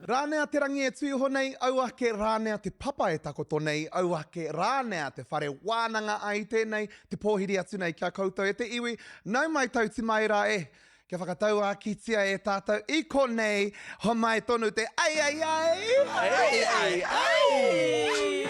Rānea te rangi e tui honei, auake rānea te papa e takoto nei, auake rānea te whare wānanga ai tēnei, te pōhiri atu nei kia koutou e te iwi, nau mai tau ti mai rā e. Kia whakatau a kitia e tātou i konei, ho mai tonu te ai ai ai! Ai ai ai!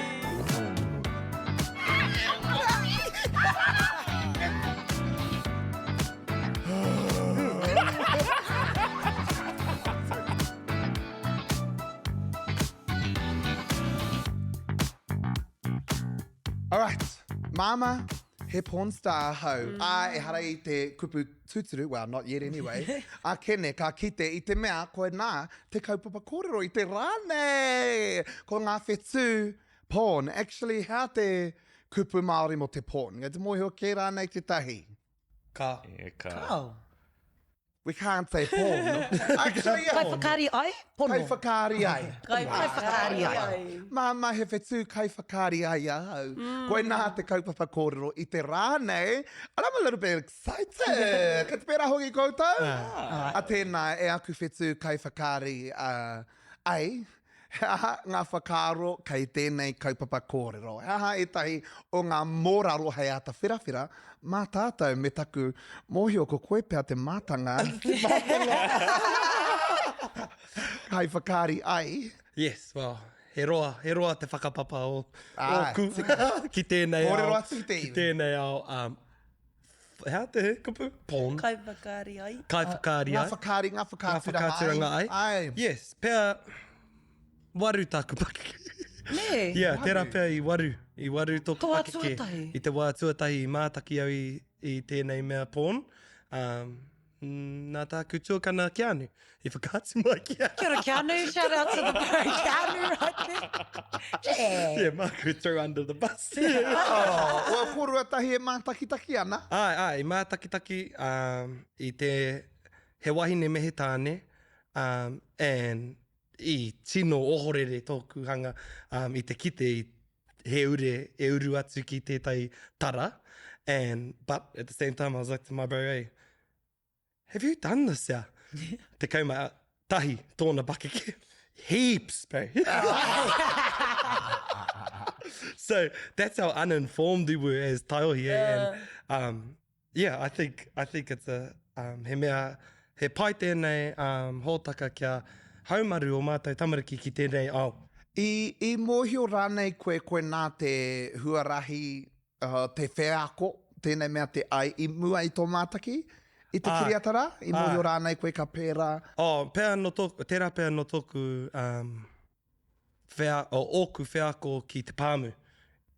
Alright, Mama, he porn star hau. A e hara I te kupu tuturu, well, not yet anyway. A kene ka kite I te mea koe nā te kaupapa kōrero I te rāne. Ko ngā whetū porn. Actually, how te kupu Māori mo te porn? Ngā te mohi o ke rānei te tahi. Ka. Kau. We can't say porn. Actually, Kai whakari ai? Pono. Kai whakari ai. Kai whakari ai. Mama he whetū kai whakari ai au. Koe nā te kaupapa kōrero I te rānei. And I'm a little bit excited. Ka te pera hoki koutou? A tēnā e aku whetū kai whakari ai. Ngā whakaro kei tēnei kaupapa kōrero. Haha e tahi o ngā mōraro hei ata whirawhira, mā tātou me taku mohi o ko koe pēr te mātanga. Kai whakari ai. Yes, well, he roa te whakapapa o Ai, ku. Ki tēnei ao. Kōrero atu te Ki iwi. tēnei ao. How te kupu? Porn. Kai whakari ai. Kai whakari Ngā ai. whakari, ngā Whakatiranga ai. Ai. Yes, pēr waru tāku pakeke. Ne. Yeah, tērā pēr I waru tōku Ko wā pakeke. tuatahi. I te wā tuatahi I mātaki au I tēnei mea porn. Nā tāku tuakana ki anu. I whakaatu mai ki anu. Kia ora Keanu, shout out to the boy Keanu right there. Yeah. Yeah, Marco threw under the bus. Oh, well, kōrua tahi e mātakitaki ana. Ai, mā takitaki I te he wahine mehe tāne and I tino ohorere tōku hanga I te kite I he ure e uru atu ki tētai tara. But at the same time I was like to my bro, hey, have you done this, yeah? Te kauma tahi tōna pakeke. Heaps, bro. So that's how uninformed we were as Taiohi. And yeah, I think it's a he mea he pai tēnei hōtaka kia haumaru o mātou tamariki ki tēnei ao. I mohi o rānei koe nā te huarahi, te wheako, tēnei mea te ai, I mua I tō mātaki, I te kiriatara, I mohi o rānei koe ka pēra. Pēr no tōku, tērā pēr no tōku oku wheako ki te pāmu.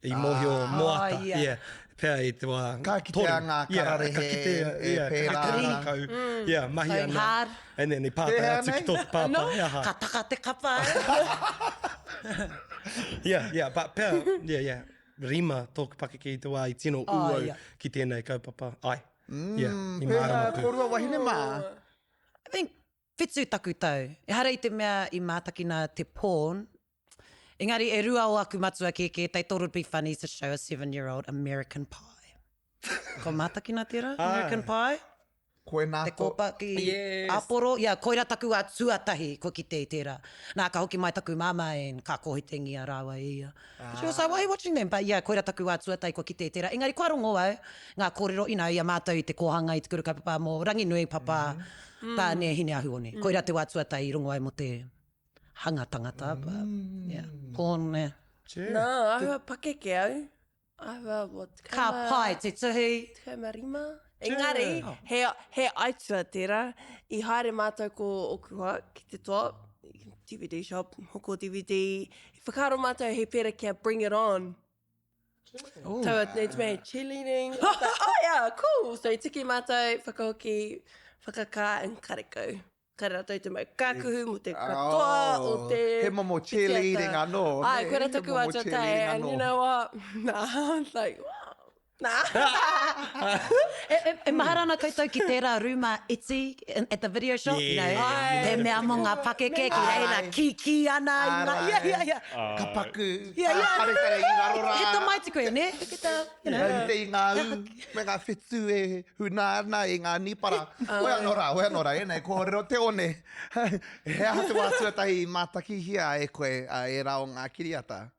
I mohi o moata. yeah. Pēr I te wā Ka kitea ngā kararehe, ka kitea, e pēra. kakau. Yeah, mahi Going ana. hard. And then I pātai Pēhea atu ki nei? tōku pāpā. No, Yeah, ka taka te kapa. yeah, but pēr, yeah. Rima tōku pakeke I te wā I tino uau yeah. ki tēnei kaupapa. Ai. Yeah, I Pēra, mārama pū. kōrua wahine mā. I think, whetū taku tau. E hara I te mea I mātakina te porn. Engari, e rua o aku matua keke, they thought it would be funny to show a 7-year-old American Pie. Ko mātakina tērā? American Pie? Koe nā Te kōpa ki Yes. Aporo. Ia, koira taku a tuatahi ko ki te tērā. Nā ka hoki mai taku mama e ka kohitengi a rāua ia. She was like, why are you watching them? But yeah, koira taku a tuatahi ko ki te tērā. Engari, kua rongo au, ngā kōrero ina ia mātou I te kohanga I te kuru kaupapa mō rangi nui papa. Tā ne hine ahu one. Koira te wā tuatahi rongo ai mo te hanga tangata. But yeah, porn, ne. Nā, ahua pakeke au. Ahua, what? Ka pai, te tuhi. Marima. Engari, he aitua tērā, I haere mātou ko okua ki te toa, DVD shop, hoko DVD, I whakaro mātou he pēra kia Bring It On. Taua nei te mea cheerleading. Oh yeah, cool. So I tiki mātou whakahoki, whakaka and karekau. Kara tau te mai kākuhu mo te katoa o te... He momo cheerleading anō. Ai, ne? koera He taku momo wātua tai, cheerleading and anō. you know what? Nah, I was like, wow. E maharana koutou ki tērā ruma iti at the video shop, you know, te mea mo ngā pakeke ki reina ki ana. Ka paku. Kare tare i raro rā. Ki ta mai te koe, ne? Ki ta, you know. Te i ngā u, me ngā whetū e huna ana i ngā nipara. Oe anora, e nei, ko reo te one. He aha te wātua tahi mātaki hia e koe e rao ngā kiriata.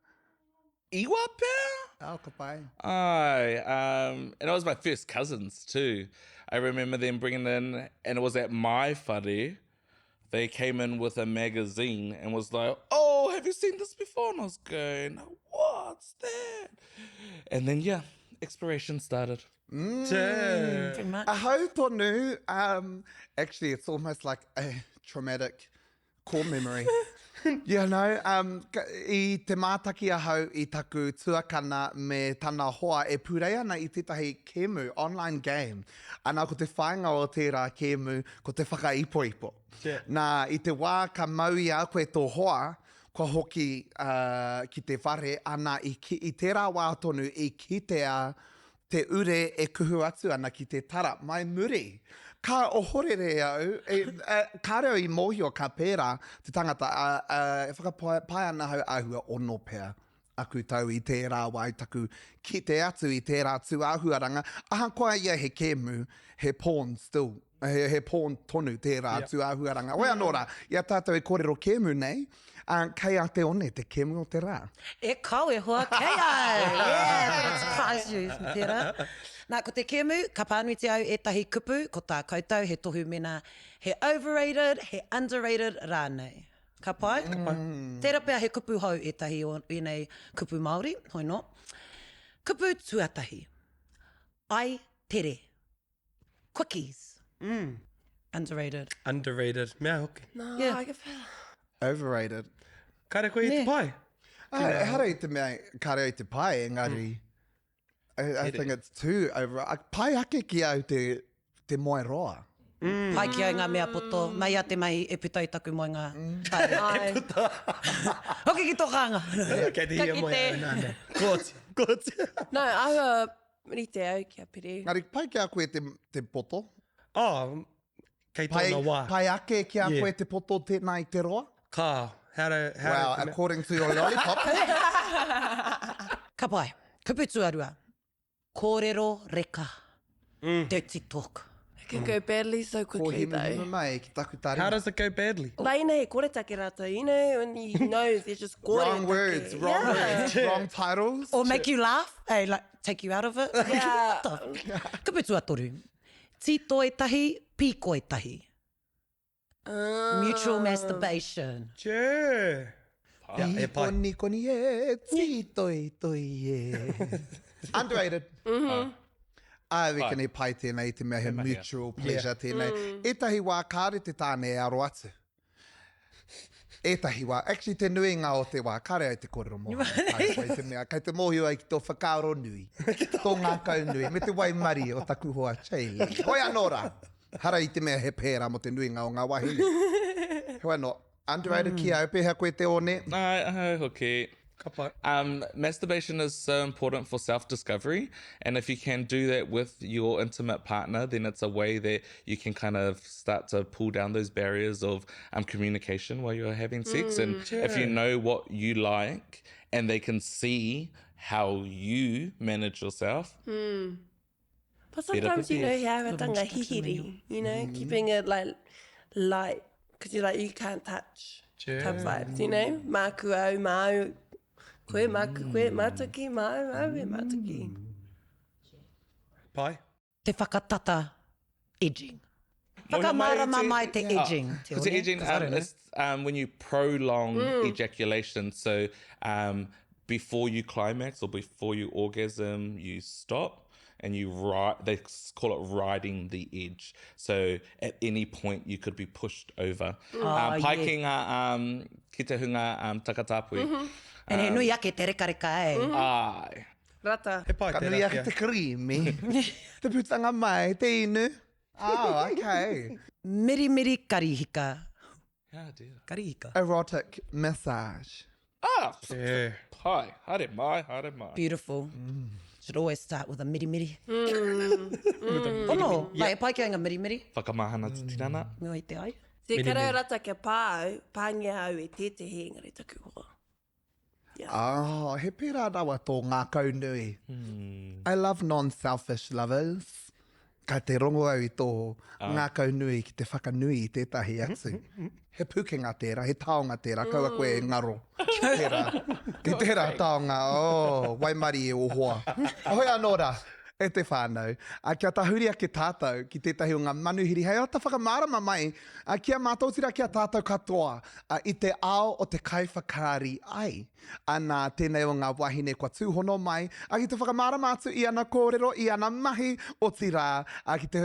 Iwa pēr? Au, ka pai. And it was my first cousins too. I remember them bringing in, and it was at my whare. They came in with a magazine and was like, "Oh, have you seen this before?" And I was going, "What's that?" And then yeah, exploration started. Pretty much. A hau tonu, actually, it's almost like a traumatic core memory. You know, I te mātaki a hau I taku tuakana me tana hoa e purei ana I tetahi kemu, online game. Ana ko te whainga o tērā kemu, ko te whakaipoipo. Yeah. Nā, I te wā ka maui a koe tō hoa, ko hoki ki te whare, ana I tērā wā tonu I kitea te ure e kuhu atu ana ki te tara, mai muri. Ka ohorere au, ka reo I mohio ka pērā te tangata, e whakapai ana hau ahua ono pēr. Aku tau I tērā wai taku ki te atu I tērā tu āhuaranga. Aha koa ia he kemu, he porn still. He porn tonu tērā tu āhuaranga. Oe anora, ia tātou e kōrero kemu nei, kei a te one te kemu o te rā. E kau e hoa kei ai. Yeah, that surprised you, tērā. Nā, ko te kemu, ka pānuiti au e tahi kupu, ko tā koutou, he tohu mena, he overrated, he underrated rānei. Ka pai? Ka pai. Tērā pēr he kupu hau e tahi o nei kupu Māori, hoi no. Kupu tuatahi. Ai tere. Quickies. Underrated. Underrated. Mea hoki. No, Yeah. I can feel. Overrated. Kare koe I te Ne. pai. Hara I te mea, ka reo I te pai, engari. I think it's too over. Pai ake ki au te moe roa. Pai ki au ngā mea poto, mai a te mahi e puta I taku moi ngā tae. Ai. Hoki ki tō kanga. Kei te hia Ka moe kite. au nāne. Kōti. No, aua rite au kia pere. Ngari, pai ki a koe te poto? Oh, kei Pai, tōna wā. pai ake ki a Yeah. koe te poto tēnā I te roa? Kā, Wow, according to your lollipop. Ka pai, kupu tuarua. Kōrero reka. Dirty talk. It can go badly so Ko quickly hima though. mai ki taku tari. How does it go badly? Laina he kōretake rata, you know, and you know they're just kōretake. Wrong words, wrong titles. Or make you laugh, hey, like take you out of it. Yeah. Kupu tuatoru. Tito e tahi, piko e tahi. Mutual masturbation. Sure. Yeah, e pai. Koni e, toi e. Underrated. We can e pai tēnei te mea he mutual pleasure tēnei. E tahi wā kāre te tāne e aro atu. E tahi wā, actually te nui ngā o te wā, kāre ai te kōrero moha. Kai te mea, kai te mohi ai ki tō whakaaro nui. Tō ngā kau nui, me te wai mari o taku hoa chei. Hoi anora. Hara I te mea he pēra mo te nui ngā o ngā wahi. Hoi anō, underrated ki au, pēhea koe te one. Ai, hoki. Ka pai. Masturbation is so important for self-discovery, and if you can do that with your intimate partner, then it's a way that you can kind of start to pull down those barriers of communication while you're having sex. And if you know what you like, and they can see how you manage yourself, But sometimes, you know, you have a tanga hihiri, you know, keeping it like light, because you're like, you can't touch type vibes, you know? Māku au, māu, koe māku, koe mātuki, māu, e mātuki. Pai. Te whakatata edging. Whakamārama mai te edging. Te Because one, edging, 'cause I don't know. it's when you prolong ejaculation. So before you climax or before you orgasm, you stop and you ride. They call it riding the edge. So at any point you could be pushed over. Pai ki ngā ki te hunga takatapui. And he nui ake te reka e. Ai. Rata. He pai Ka te nui ake rakia. te creamy. Te putanga mai, te inu. Oh, okay. Miri miri karihika. Yeah, dear. Karihika. Erotic massage. Ah, Yeah. pai. Haere mai, haere mai. Beautiful. Should always start with a miri-miri. Ono, vai pai ki ngā miri-miri. Whakamahana te tirana. Mua i te ai. Te karau rata kia pāu, pāngia au e tētehe engari taku hoa. He pērā rawa tō ngā kaunui. I love non-selfish lovers. Ka te rongo au I tō ngā kaunui ki te whakanui I tētahi atu. He pukenga tērā, he taonga tērā, kaua koe e ngaro. Ki tērā taonga, waimari e o hoa. Ahoi anō rā. E te whānau. Kia tahuria ki tātou, ki tētahi o ngā manuhiri. Hei o ta whakamārama mai, kia mātou tira kia tātou katoa, I te ao o te kaiwhakari ai. Ana tēnei o ngā wahine kua tūhono mai, ki te whakamārama atu I ana kōrero, I ana mahi o tirā, ki te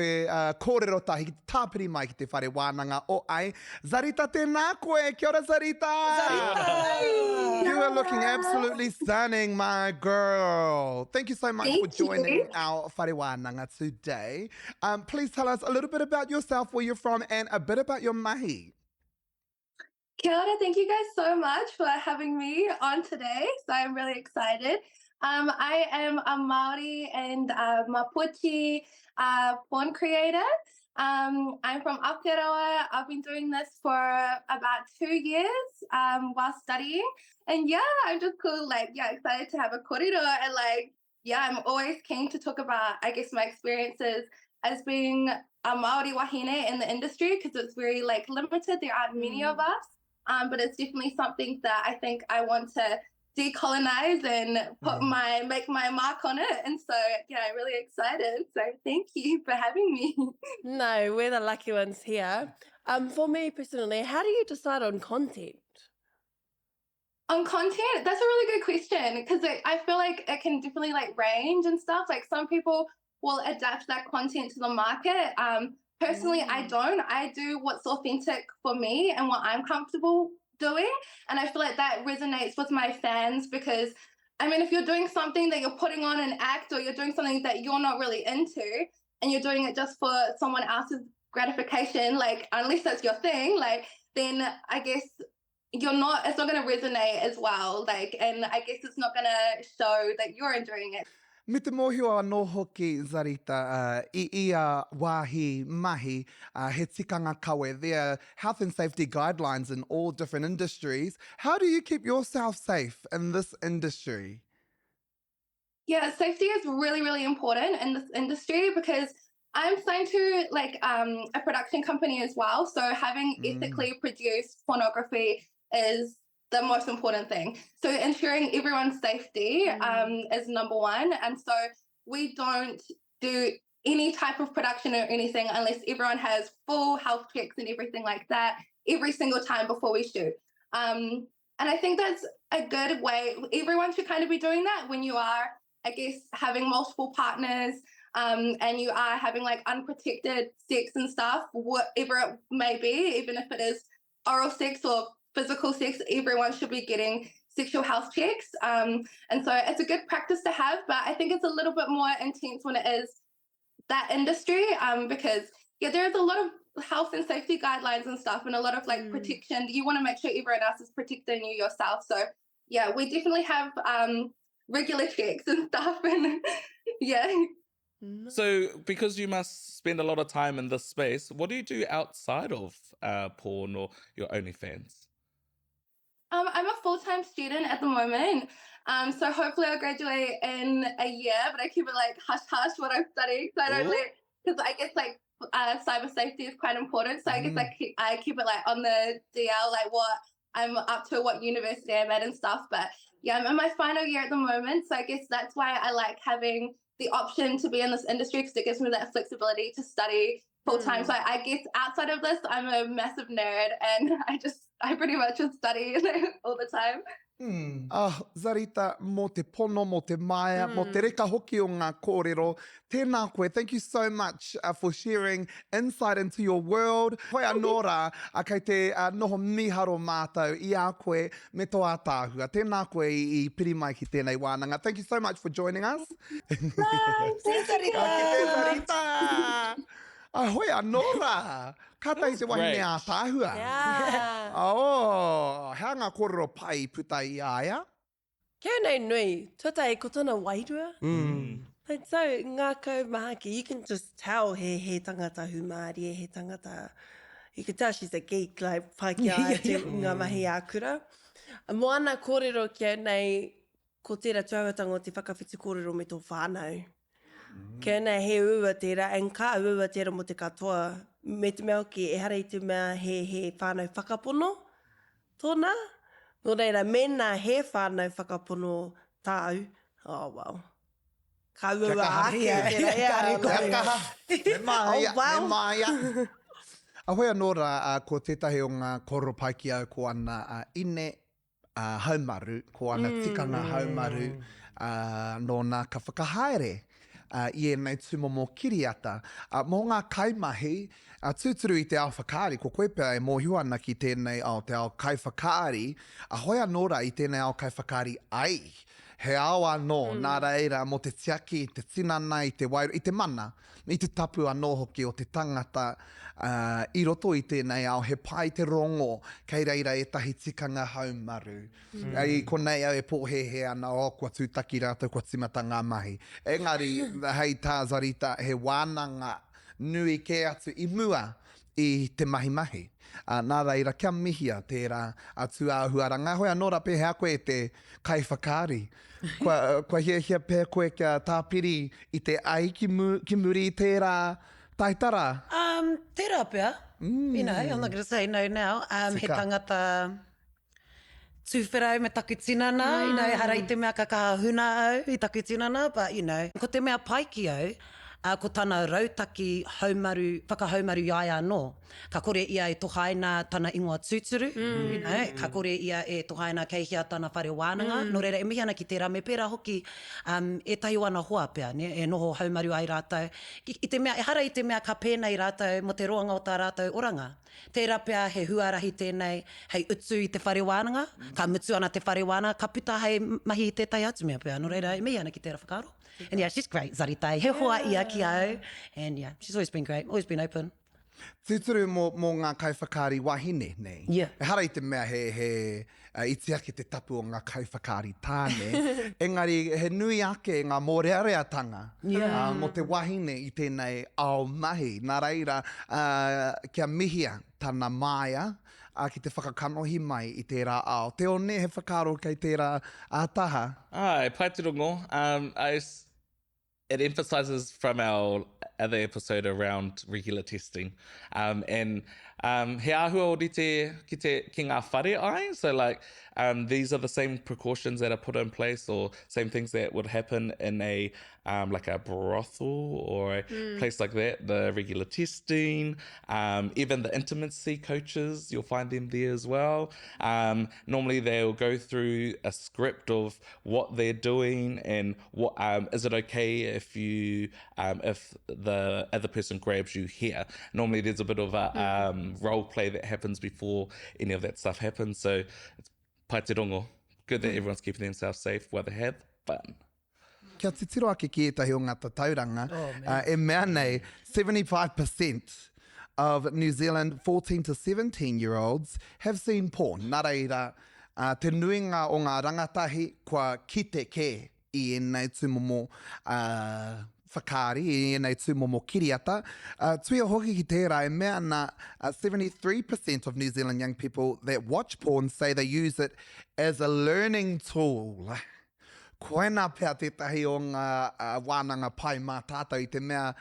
kōrero tahi, ki te tāpiri mai ki te whare wānanga o ai. Zarita tēnā koe, kia ora Zarita! Zarita! You are looking absolutely stunning, my girl. Thank you so much for joining our whare wānanga today. Please tell us a little bit about yourself, where you're from, and a bit about your mahi. Kia ora, thank you guys so much for having me on today. So I'm really excited. I am a Māori and Mapuche porn creator. I'm from Aotearoa. I've been doing this for about 2 years while studying. And yeah, I'm just excited to have a kōrero. And I'm always keen to talk about, I guess, my experiences as being a Māori wahine in the industry, because it's very limited. There aren't many of us. But it's definitely something that I think I want to decolonize and make my mark on it. And so, I'm really excited. So thank you for having me. No, we're the lucky ones here. For me personally, how do you decide on content? On content, that's a really good question, because I feel like it can definitely range and stuff. Some people will adapt that content to the market. Personally, I don't. I do what's authentic for me and what I'm comfortable doing. And I feel like that resonates with my fans, because, if you're doing something that you're putting on an act, or you're doing something that you're not really into, and you're doing it just for someone else's gratification, unless that's your thing, then I guess it's not going to resonate as well. And I guess it's not going to show that you're enjoying it. Me te mōhio anō hoki, Zarita, I ia wāhi mahi, he tikanga kawe. There are health and safety guidelines in all different industries. How do you keep yourself safe in this industry? Yeah, safety is really, really important in this industry, because I'm signed to a production company as well. So having ethically produced pornography is the most important thing. So ensuring everyone's safety is number one. And so we don't do any type of production or anything unless everyone has full health checks and everything like that every single time before we shoot. And I think that's a good way. Everyone should kind of be doing that when you are, I guess, having multiple partners and you are having unprotected sex and stuff, whatever it may be, even if it is oral sex or physical sex, everyone should be getting sexual health checks. And so it's a good practice to have, but I think it's a little bit more intense when it is that industry, because there is a lot of health and safety guidelines and stuff, and a lot of protection. You want to make sure everyone else is protecting you yourself. So we definitely have regular checks and stuff. And So because you must spend a lot of time in this space, what do you do outside of porn or your OnlyFans? I'm a full-time student at the moment. So hopefully I'll graduate in a year, but I keep it hush-hush what I'm studying. So I don't because I guess cyber safety is quite important. So I guess I keep it on the DL, what I'm up to, what university I'm at and stuff. But I'm in my final year at the moment. So I guess that's why I like having the option to be in this industry, because it gives me that flexibility to study full-time. So I guess outside of this, I'm a massive nerd, and I pretty much just study all the time. Zarita, mō te pono, mō te maia, mō te reka hoki o ngā kōrero. Tēnā koe, thank you so much for sharing insight into your world. Hoi anō rā, kei te noho miharo mātou I a koe me tō ātāhua. Tēnā koe I piri mai ki tēnei wānanga. Thank you so much for joining us. Bye! Thanks, Zarita! Zarita! Hoi anō rā. Kātai te wahine ātāhua. Yeah. Hea ngā kōrero pai puta I aia? Kia nei nui, tuata e ko tōna wairua. And so, ngā kaumahaki, you can just tell he tangata humārie, he tangata... You can tell she's a geek, like, pai ki a te ngā mahi ākura. Mo ana kōrero kia nei, ko tērā tuahatanga o te whakawhitu kōrero me tō whānau. Kia nei he ua tērā, and ka ua tērā mo te katoa, me te mea ki e hara i te mea he whānau whakapono, tōna. Nō reira, mena he whānau whakapono tāu. Oh, wow. Ka ua ake tērā. Kia kaha. Me maia, Oh, wow. me maia. Ahoe anō rā, ko tētahi o ngā koro paiki au ko ana ine haumaru, ko ana tikanga haumaru no nā ka whakahaere i e nei tūmomo kiriata. Mō ngā kaimahi, tūturu i te ao whakaari, ko koe pēr e mōhiu ana ki tēnei ao te ao kai whakaari, ahoe anō rā i tēnei ao kai whakaari ai. He ao anō, nā reira, mo te tiaki, te tinana, i te wairu, i te mana, i te tapu anō hoki o te tangata, i roto i tēnei ao, he pai te rongo, kei reira e tahi tikanga haumaru. I konei au e pōhehe ana, kua tūtaki rātou, kua timata ngā mahi. Engari, hei tā Zarita, he wānanga nui ke atu i mua i te mahi. Nā reira, kia mihia tērā atu āhuaranga. Hoi anō rā pēhea koe te kai whakaari. Kua hia pē koe kia tāpiri i te ai ki muri i tērā taitara. Tērā pia. You know, I'm not going to say no now. He tangata tūwherau me taku tinana, you know, hara i te mea ka kaha huna au i taku tinana, but, you know, ko te mea paiki au, ko tana rautaki haumaru, whakahaumaru iai anō. Ka kore ia e tohaina tana ingoa tūturu, you know, ka kore ia e tohaina keihia tana whare wānanga. No reira, e mihi ana ki tērā, me pērā hoki e tahi wana hoa pia, ne? E noho haumaru ai rātou. I te mea, e hara i te mea ka pēnei rātou mo te roanga o tā rātou oranga. Tērā pia he huarahi tēnei, hei utu i te whare wānanga, ka mutu ana te whare wānanga, ka puta hei mahi i tētai atu mea pia. No reira, e mihi ana ki tērā whakaaro. And yeah, she's great, Zarita. He hoa ia ki au. And yeah, she's always been great, always been open. Tūturu mō ngā kai whakaari wahine, nei? Yeah. E hara i te mea he itiaki te tapu o ngā kai whakaari tāne. Engari, he nui ake ngā mōreareatanga mo te wahine i tēnei ao mahi. Nā reira, kia mihia tana māia, ki te whakakanohi mai i tērā ao. Te one he whakaaro kei tērā ātaha. Pai te rongo. It emphasizes from our other episode around regular testing. And he ahua ori ki ngā whare ai. So like, these are the same precautions that are put in place or same things that would happen in a like a brothel or a place like that, the regular testing, even the intimacy coaches, you'll find them there as well. Normally they'll go through a script of what they're doing and what is it okay if you if the other person grabs you here. Normally there's a bit of a role play that happens before any of that stuff happens. So it's pai te rongo. Good that everyone's keeping themselves safe while they have fun. Kia te tiro ake ki etahi o ngā tauranga, e mea nei, 75% of New Zealand 14 to 17-year-olds have seen porn. Nā reira, te nuinga o ngā rangatahi kua kite ke i enei tūmomo whakaari, i enei tūmomo kiriata. Tuia hoki ki tērā, e mea na 73% of New Zealand young people that watch porn say they use it as a learning tool. Koena pia tētahi o ngā wānanga pai mā tātou i te mea,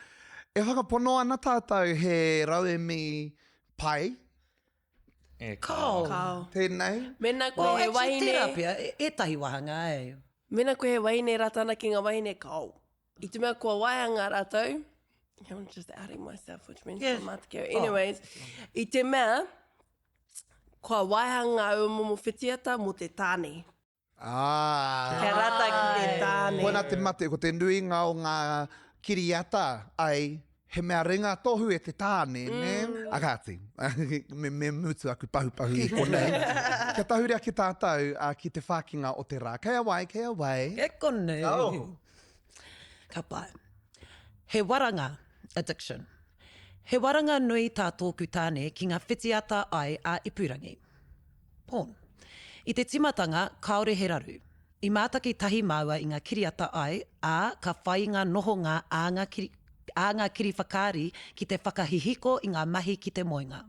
e whakapono ana tātou he rauemi pai? Kao. Tēnei? Mena koe he wahine... Tērā pia, e tahi wahanga, e. Mena koe he wahine ratana ki ngā wahine kau. I te mea kua waianga rātou. I'm just outing myself, which means I'm mātakeo. Anyways, i te mea, kua waihanga au momo whitiata mo te tāne. Kia rata ki te tāne. Koena te mate, ko te nuinga o ngā kiriata ai, he mea ringa tohu e te tāne, ne? Akāti, me mutu aku pahu i konei. Kia tahurea ki tātou ki te whākinga o te rā. Kei awai. Ke konei. Ka pai. He waranga addiction. He waranga nui tā tōku tāne ki ngā whitiata ai a ipurangi. Porn. I te timatanga, kaore he raru. I mātaki tahi maua i ngā kiriata ai, ka whai ngā nohonga a ngā kiri whakaari ki te whakahihiko i ngā mahi ki te moinga.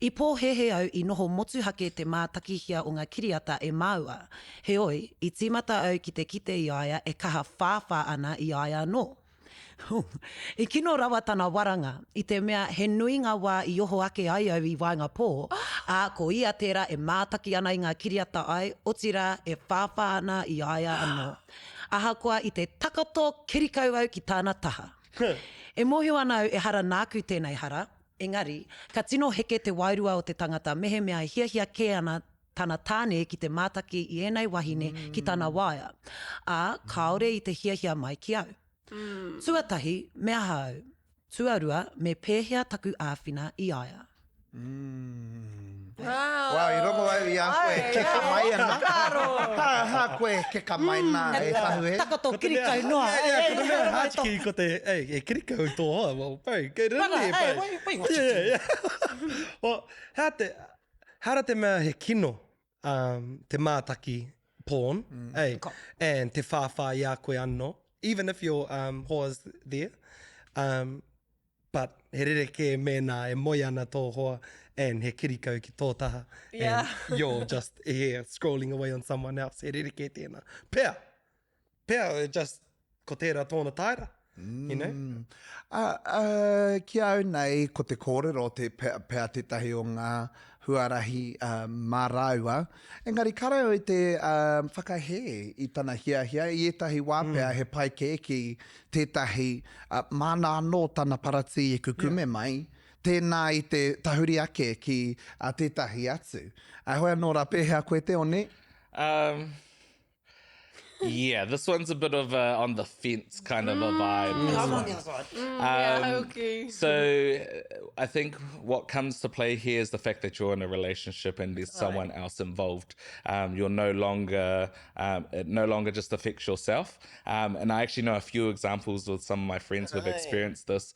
I pōhehe au i noho motuhake te mātakihia o ngā kiriata e maua. Heoi, i tīmata au ki te kite i aia e kaha whāwha ana i aia no. I kino rawa tana waranga, i te mea he nui ngā wā i oho ake ai au i wainga pō, ko ia tērā e mātaki ana i ngā kiriata ai, otira e whāwha ana i aia anō. Ahakoa i te takato kirikau au ki tāna taha. E mohio ana au e hara nāku tēnei hara, engari, ka tino heke te wairua o te tangata mehe mea hiahia ke ana tana tāne ki te mātaki i enei wahine ki tāna waia. Kaore i te hiahia mai ki au. Tuatahi, mea hau. Tuarua, me pēhea taku āwhina i aia. Wow, i rongo au i a koe ke ka mai ana. Ha koe ke ka mai nā e tahu e. Takato kirikau noa. Kuna mea hātiki ko te, kirikau tō hoa, well, very good, isn't it? Wait, what you Well, hara te mea he kino te mātaki porn, and te whāwha i a koe anō, even if your hoa's there, but he rereke mēnā e moi ana tō hoa, and he kirikau ki tō taha, and you're just here scrolling away on someone else, he rereke tēnā. Pea, just ko tērā tōna taira, you know? Ki au nei, ko te kōrero te pea tetahi o ngā huarahi māraua. Engari, karau i te whakahe i tana hiahia, i etahi wāpea he pai ki tētahi mana anō tana parati e kukume mai, tēnā i te tahuri ake ki tētahi atu. Hoi anō rā pēhea koe te one? Yeah, this one's a bit of a on the fence kind of a vibe. I'm on the other side. Okay. So I think what comes to play here is the fact that you're in a relationship and there's someone else involved. You're no longer, it no longer just affects yourself. And I actually know a few examples with some of my friends who have experienced this.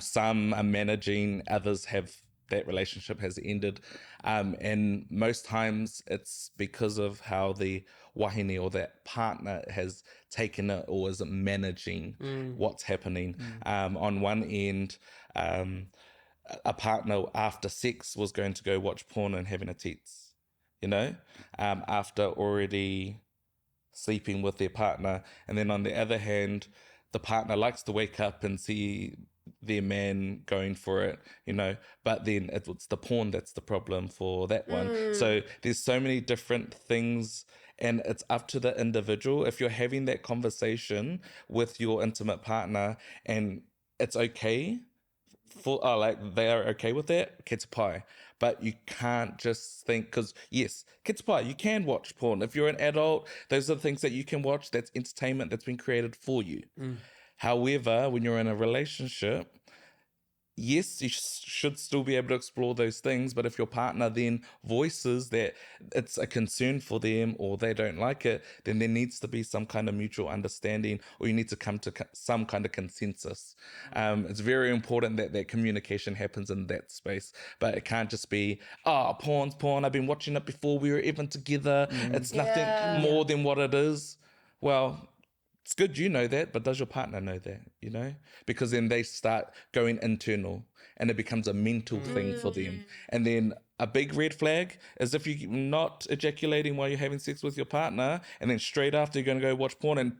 Some are managing, others have that relationship has ended. And most times it's because of how the wahine or that partner has taken it or is managing what's happening. On one end, a partner after sex was going to go watch porn and having a tits, you know, after already sleeping with their partner. And then on the other hand, the partner likes to wake up and see their man going for it, you know, but then it's the porn that's the problem for that one. So there's so many different things, and it's up to the individual. If you're having that conversation with your intimate partner and it's okay, like they are okay with that, kids pie. But you can't just think, because yes, kids pie, you can watch porn. If you're an adult, those are the things that you can watch. That's entertainment that's been created for you. However, when you're in a relationship, yes, you should still be able to explore those things. But if your partner then voices that it's a concern for them or they don't like it, then there needs to be some kind of mutual understanding, or you need to come to some kind of consensus. It's very important that that communication happens in that space. But it can't just be, porn's porn. I've been watching it before we were even together. It's nothing more than what it is. Well, it's good you know that, but does your partner know that, you know? Because then they start going internal and it becomes a mental thing for them. And then a big red flag is if you're not ejaculating while you're having sex with your partner and then straight after you're going to go watch porn and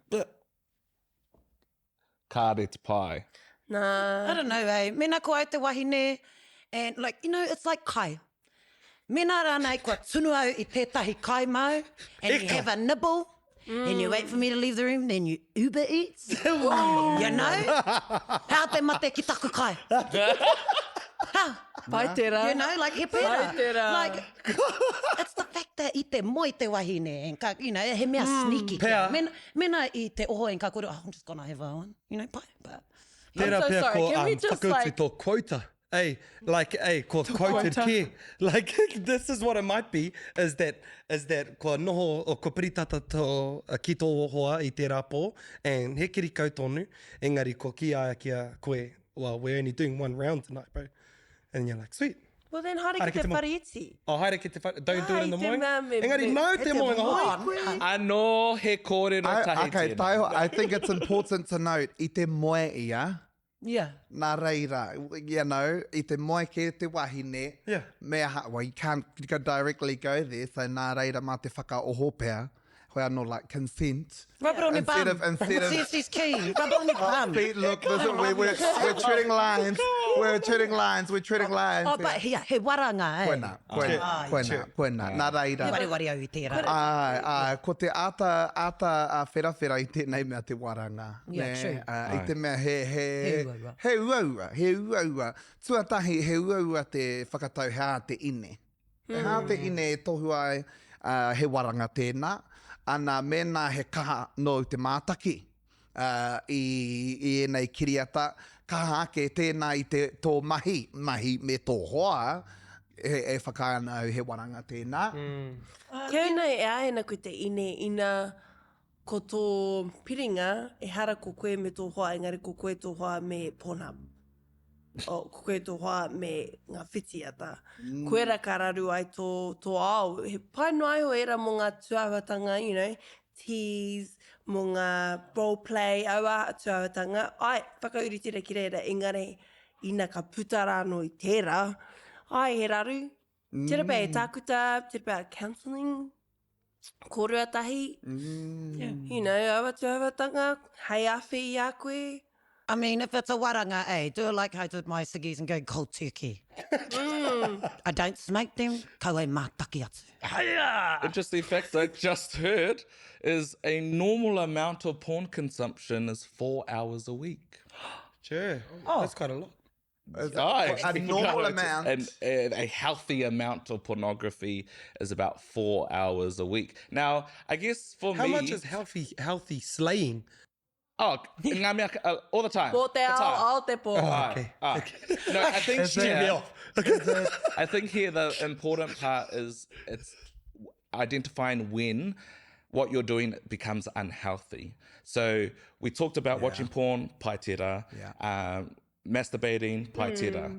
kāre te pai. Nah. I don't know, Mena ko au te wahine, and like, you know, it's like kai. Mena rānei kua tunu au i tētahi kai mau, and you have a nibble, and you wait for me to leave the room, then you Uber Eats. You know? How te mate ki taku kai. Pai tērā. You know, like he pera. Pai tērā. Like, it's the fact that i te moi te wahine, and ka, you know, he mea sneaky. Pea. Mena i te oho and ka kore, I'm just gonna have one. You know, pai. But Tērā so pēr sorry, ko can we just, whakautu like- tō quota. Ko quoted ki. Like, this is what it might be, is that ko noho o ko piritata tō ki tō hoa i tērā pō, and he kiri kau tonu, engari ko ki aia kia koe, well, we're only doing one round tonight, bro. And you're like, sweet. Well, then haere Haere ki te whare iti. Oh, haere ki te whare, don't do it in the Ai, te moe. mea me- Engari, me- no he te te moe ngā moe. hoi. Anō he kōrero tahi Okay, tēnā. Taiho, I think it's important to note, i te moe ia, Yeah. nā reira, you know, i te moe ke te wahine, Yeah. well, you can't go directly go there, so nā reira mā te whakaoho pēr, hoi anō like consent. Rub it on your Instead bum. of- instead of- Says he's keen. Rub it on your bum. See, look, we're treading lines, we're treading lines. Oh, but he waranga, eh? Koena, nā reira. Wari au i tērā. Ai, ko te ata a whera i tēnei mea te waranga. Yeah, ne? true. I te mea he uaua. he uaua. Tuatahi he uaua te whakatau hea te ine. Hea te ine e tohu ai he waranga tēnā. Ana mena he kaha no te mātaki. I enei kiriata, kaha ake tēnā i tō mahi me tō hoa, e whakaanau he waranga tēnā. Keu nei e aena koe te ina ko tō piringa e hara ko koe me tō hoa, engari ko koe tō hoa me Pornhub. O ko koe tō hoa me ngā whitiata. Koe ra ka raru ai tō ao. He pai no ai ho era mō ngā tuawatanga, you know, tease, mō ngā roleplay, aua tuawatanga. Ai, whakauri tira ki reira, engari ina ka putara no i tērā. Ai, he raru. Tira pē e tākuta, tira pē counselling, kōrua tahi. You know, awa tuawatanga, hei awhi i a koe. I mean, if it's a waranga, do it like I did my ciggies and go cold turkey. I don't smoke them, kau e mātaki atu. Interesting fact I just heard is a normal amount of porn consumption is 4 hours a week. Sure. That's quite a lot. A normal amount. And a healthy amount of pornography is about 4 hours a week. Now, I guess for How me... much is healthy slaying? Oh, ngā mea, all the time. Ko te All the time. ao te po. Okay. No, I think That's me here, off. I think here the important part is it's identifying when what you're doing becomes unhealthy. So we talked about watching porn, pai tera, masturbating, pai tera.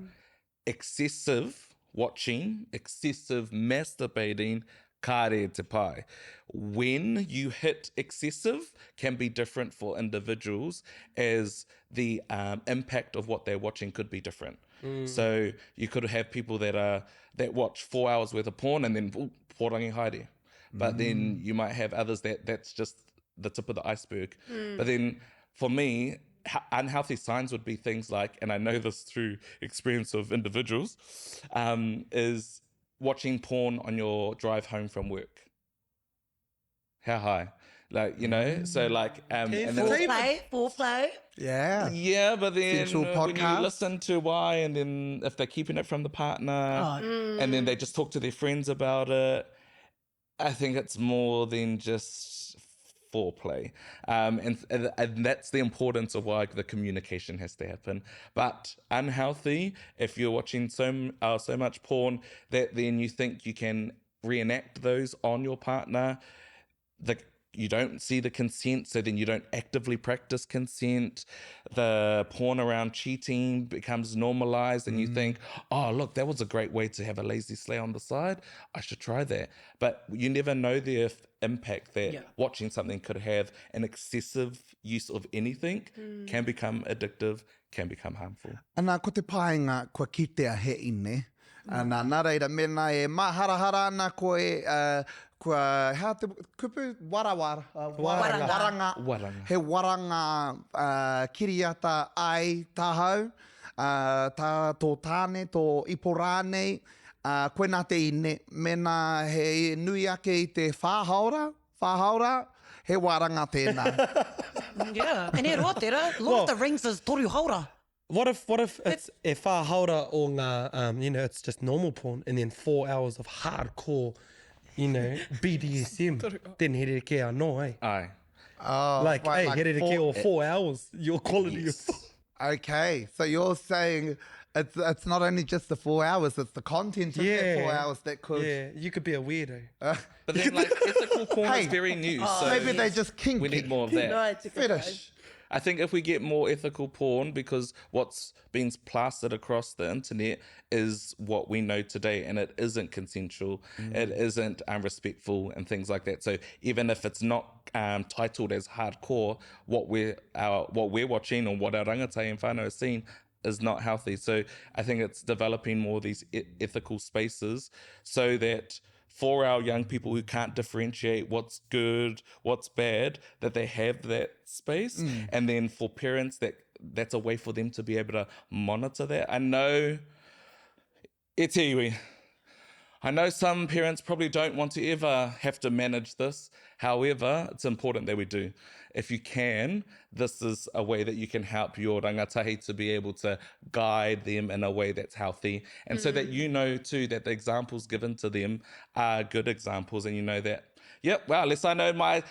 Excessive watching, excessive masturbating, kāre te pai. When you hit excessive can be different for individuals as the impact of what they're watching could be different. So you could have people that watch 4 hours worth of porn and then porangi haere. But then you might have others that's just the tip of the iceberg. But then for me, unhealthy signs would be things like, and I know this through experience of individuals, is watching porn on your drive home from work. How high? Like, you know, so like... and then Foreplay. Yeah. yeah, but then Sensual when you podcast. listen to why, and then if they're keeping it from the partner, and then they just talk to their friends about it, I think it's more than just foreplay. And that's the importance of why the communication has to happen. But unhealthy, if you're watching so much porn that then you think you can reenact those on your partner, you don't see the consent, so then you don't actively practice consent. The porn around cheating becomes normalized, and you think, oh, look, that was a great way to have a lazy slay on the side. I should try that. But you never know the impact that watching something could have. An excessive use of anything can become addictive, can become harmful. Ana ko te paenga kua kitea he ine. Ana nā reira mena e maharahara ana koe kua hea te kupu waranga. Waranga. He waranga kiriata ai tahau. Tā tō tāne, tō ipo rānei. Koe nā te ine. Mena he nui ake i te whāhaura. He waranga tēnā. Yeah. And he roa tera, Lord of the Rings is toru haura. What if it's e whāhaura o ngā, you know, it's just normal porn, and then 4 hours of hardcore, you know, BDSM, then he re ke anō, eh? Ai. Oh, Like, right, hey, he re ke o 4 hours, your quality of... Okay, so you're saying It's not only just the 4 hours, it's the content in that 4 hours that could... Yeah, you could be a weirdo. But then, like, ethical porn Hey. is very new, so Maybe they just kinky. we need more of that. No, it's a good Fetish. I think if we get more ethical porn, because what's being plastered across the internet is what we know today, and it isn't consensual, it isn't respectful, and things like that. So even if it's not titled as hardcore, what we're watching or what our rangatai and whānau are seeing is not healthy. So I think it's developing more of these ethical spaces so that for our young people who can't differentiate what's good, what's bad, that they have that space. And then for parents, that's a way for them to be able to monitor that. I know some parents probably don't want to ever have to manage this. However, it's important that we do. If you can, this is a way that you can help your rangatahi to be able to guide them in a way that's healthy. And so that you know too that the examples given to them are good examples, and you know that, yep, well, at least I know my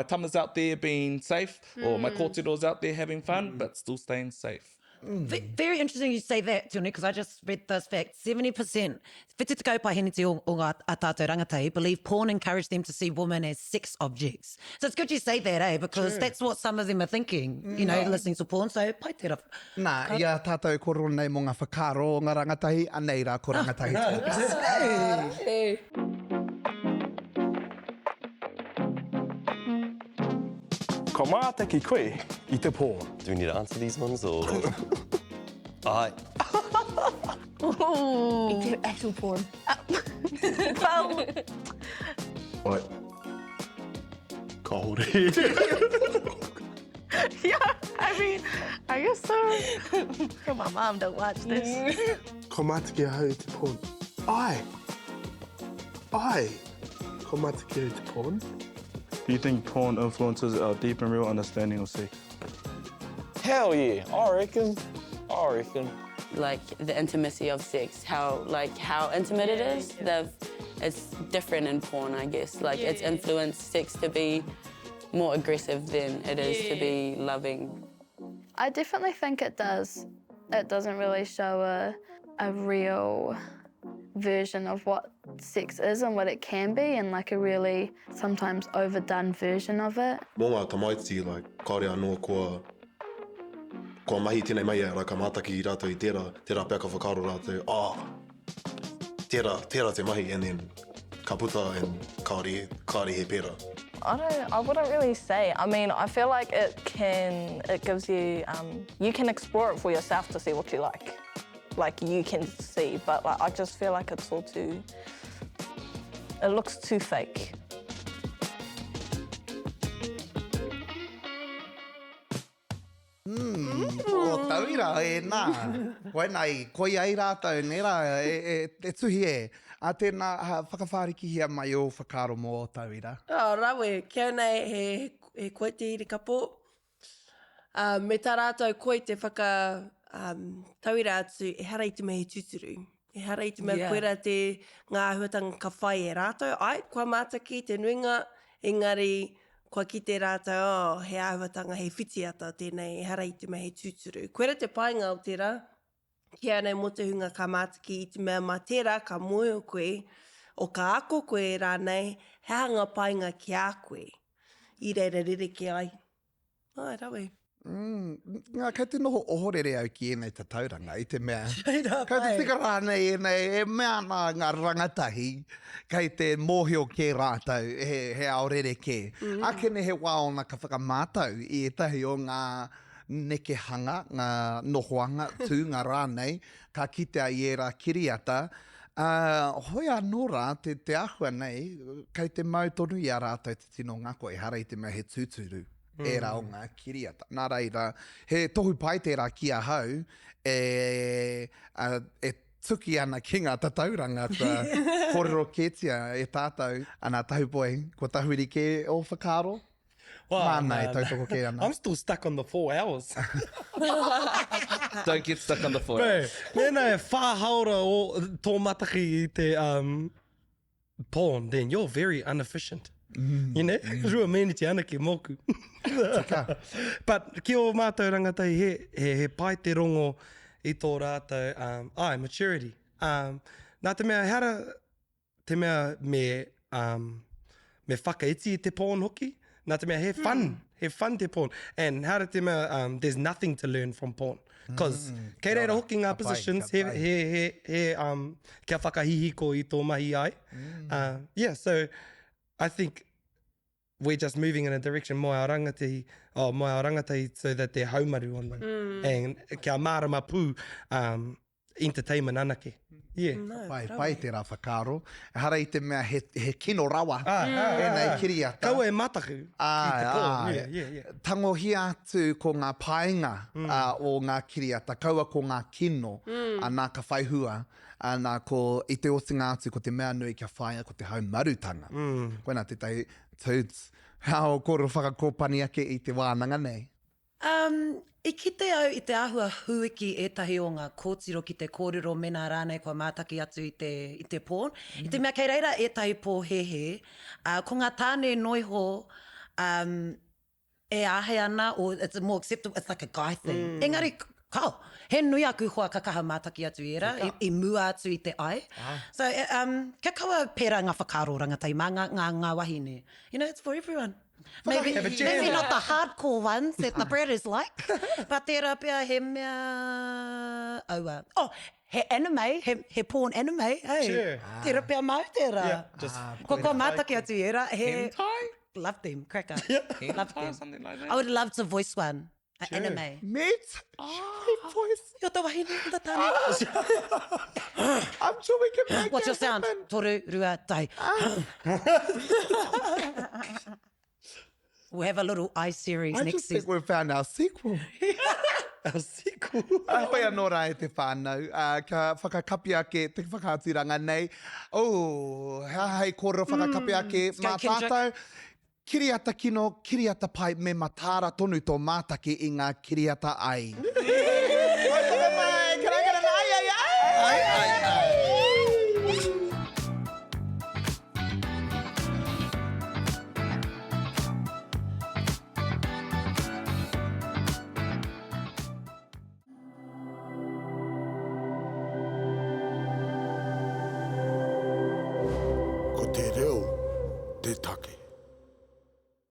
tama's out there being safe, or my kōtiro's out there having fun, but still staying safe. Very interesting you say that, Tony, because I just read this fact. 70%, whiti te kaupāheniti o ngā tātou rangatai, believe porn encouraged them to see women as sex objects. So it's good you say that, eh? Because that's what some of them are thinking, you know, listening to porn. So pai te rā. Nā, ia tātou koro nei mo ngā whakaro o ngā rangatahi, anei rā ko rangatahi. Hey. Ko māta ki koe I te porn. Do we need to answer these ones or? Aye. Into actual porn. Well, Oi. Ka hore. yeah, I mean, I guess so. My mom don't watch this. Ko māta ki hau te porn. Aye. Aye. Ko māta ki hau te porn. Do you think porn influences our deep and real understanding of sex? Hell yeah, I reckon. Like the intimacy of sex, how intimate it is. It's different in porn, I guess. Like it's influenced sex to be more aggressive than it is to be loving. I definitely think it does. It doesn't really show a real version of what sex is and what it can be, and like a really sometimes overdone version of it. Mō ngā tamaiti, like, kāre anō kua mahi tēnei mai rā ka mātaki I rātou I tērā pēka whakaro rātou, tērā te mahi, and then ka puta and kāre he pēra. I wouldn't really say. I mean, I feel like it gives you, you can explore it for yourself to see what you like. Like you can see, but like, I just feel like it's all too, it looks too fake. O tauira nā. Koe nei, koi ai rātou, nera, e tuhi A tēnā whakawhāriki hia mai o whakaro mō tauira. Rawe, kia nei he koe te iri kapo. Me tā rātou koe te tauira atu, e hara I te mea he tuturu. E hara I te mea koera te ngā huatanga ka whai e rātou. Ai, kua mātaki, te nuinga, engari, kua ki te rātou, he āhuatanga, he whiti ata tēnei, e hara I te mea he tuturu. Koera te painga o tērā, kia nei mo te hunga ka mātaki I te mea mā tērā, ka moe o koe, o ka ako koe rānei, he hanga painga ki a koe. I reira rereke ai. Ai, rawe. Ngā, kei te noho ohorere au ki enei te tauranga I te mea. Kei te tika rānei enei, e mea ngā rangatahi, kei te mōhio ke rātou, he aorere ke. Akene he waona ka whakamātau I etahi o ngā nekehanga, ngā nohoanga tū, ngā rānei, ka kitea I e rā kiriata. Hoi anō rā, te ahua nei, kei te mautonu I a rātou te tino ngako e hara I te mea he tūturu. E rā o ngā kiriata. Nā reira, he tohu pai tērā ki a hau, e tuki ana ki ngā tatauranga ta kōrero kētia e tātou. Ana tahu poe, ko tahuiri ke o whakaro? Mānei, tautoko ke ana. I'm still stuck on the 4 hours. Don't get stuck on the 4 hours. Nēnā e whāhaura o tō mataki I te porn, then you're very inefficient. You know, rua meneti ana ki moku. But ki o mātou rangatai he pai te rongo i tō rātou, maturity. Nā te mea, te mea me whakaiti i te pōn hoki, nā te mea he fun te pōn. And hara te mea, there's nothing to learn from pōn. Because kei reira hoki ngā positions, kia whakahihiko i tō mahi ai. Yeah, so I think we're just moving in a direction mai o rangatahi so that they're haumaru on them. And kia mārama pū entertainment anake. Yeah. Pai te rā whakaro. Hara i te mea he kino rawa. Nei kiriata. Kaua e mataku. Tangohi atu ko ngā paenga o ngā kiriata. Kaua ko ngā kino a nā ka whaihua. Nā ko i te osinga atu ko te mea nui kia whaia ko te haumarutanga. Koina te tai tūts. Hao koro whakakōpani ake i te wānanga nei? I kite au i te āhua huiki ētahi o ngā kōtiro ki te kōrero mena rānei kua mātaki atu i te pōn. I te mea kei reira ētahi pō hehe, ko ngā tāne noiho e ahe ana, or it's more acceptable, it's like a guy thing. Engari, he nui aku hoa ka kaha mātaki atu era, i mua atu i te ai. So, kia kaua pēra ngā whakaro rangatai, mā ngā wahine. You know, it's for everyone. Maybe not the hardcore ones that the British like, but tērā pia he mea aua. Oh, he anime, he porn anime, hey. Sure. Tērā pia mau tērā. Yeah, just Ko mātaki atu era, he... Hentai? Love them, cracker. Love them. Something like that. I would love to voice one, an anime. Mate? Voice. Yo te wahine the tāne. I'm sure we can make What's your that sound? happen. Toru, rua, tai. We'll have a little iSeries I next just think season. we've found our sequel. our sequel. Hoi anō rā e te whānau. Ka whakakapi ake, te whakaaturanga nei. Oh, hei kōrero whakakapi ake go, mā tātou. Kiriata kino, kiriata pai, me matāra tonu tō mātaki i ngā kiriata ai. Can I get an ai? Ko te reo, te taka.